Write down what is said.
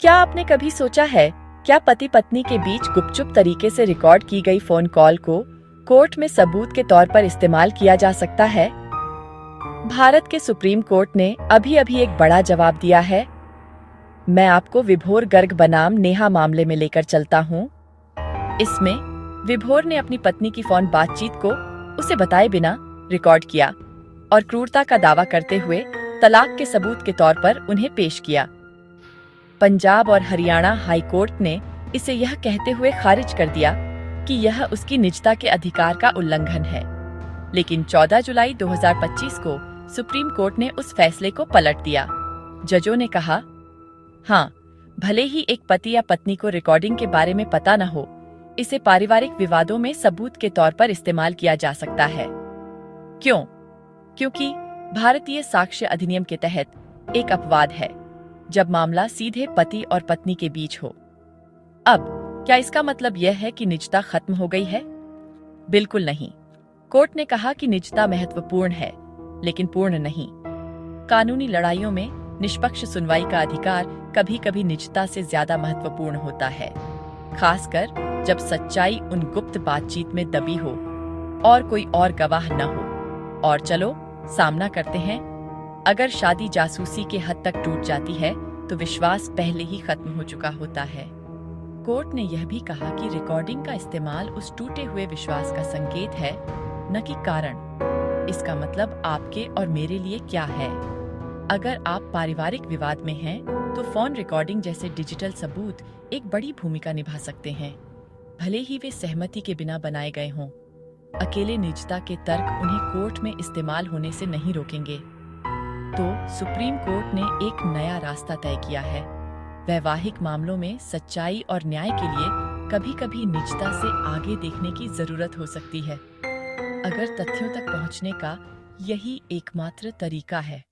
क्या आपने कभी सोचा है, क्या पति पत्नी के बीच गुपचुप तरीके से रिकॉर्ड की गई फोन कॉल को कोर्ट में सबूत के तौर पर इस्तेमाल किया जा सकता है? भारत के सुप्रीम कोर्ट ने अभी अभी एक बड़ा जवाब दिया है। मैं आपको विभोर गर्ग बनाम नेहा मामले में लेकर चलता हूँ। इसमें विभोर ने अपनी पत्नी की फोन बातचीत को उसे बताए बिना रिकॉर्ड किया और क्रूरता का दावा करते हुए तलाक के सबूत के तौर पर उन्हें पेश किया। पंजाब और हरियाणा हाई कोर्ट ने इसे यह कहते हुए खारिज कर दिया कि यह उसकी निजता के अधिकार का उल्लंघन है। लेकिन 14 जुलाई 2025 को सुप्रीम कोर्ट ने उस फैसले को पलट दिया। जजों ने कहा, हाँ, भले ही एक पति या पत्नी को रिकॉर्डिंग के बारे में पता न हो, इसे पारिवारिक विवादों में सबूत के तौर पर इस्तेमाल किया जा सकता है। क्यों? क्योंकि भारतीय साक्ष्य अधिनियम के तहत एक अपवाद है जब मामला सीधे पति और पत्नी के बीच हो। अब क्या इसका मतलब यह है कि निजता खत्म हो गई है? बिल्कुल नहीं। कोर्ट ने कहा कि निजता महत्वपूर्ण है, लेकिन पूर्ण नहीं। कानूनी लड़ाइयों में निष्पक्ष सुनवाई का अधिकार कभी-कभी निजता से ज्यादा महत्वपूर्ण होता है, खासकर जब सच्चाई उन गुप्त बातचीत में दबी हो और कोई और गवाह न हो। और चलो सामना करते हैं, अगर शादी जासूसी के हद तक टूट जाती है तो विश्वास पहले ही खत्म हो चुका होता है। कोर्ट ने यह भी कहा कि रिकॉर्डिंग का इस्तेमाल उस टूटे हुए विश्वास का संकेत है, न कि कारण। इसका मतलब आपके और मेरे लिए क्या है? अगर आप पारिवारिक विवाद में हैं, तो फोन रिकॉर्डिंग जैसे डिजिटल सबूत एक बड़ी भूमिका निभा सकते हैं, भले ही वे सहमति के बिना बनाए गए हों। अकेले निजता के तर्क उन्हें कोर्ट में इस्तेमाल होने से नहीं रोकेंगे। तो सुप्रीम कोर्ट ने एक नया रास्ता तय किया है। वैवाहिक मामलों में सच्चाई और न्याय के लिए कभी-कभी निजता से आगे देखने की जरूरत हो सकती है, अगर तथ्यों तक पहुंचने का यही एकमात्र तरीका है।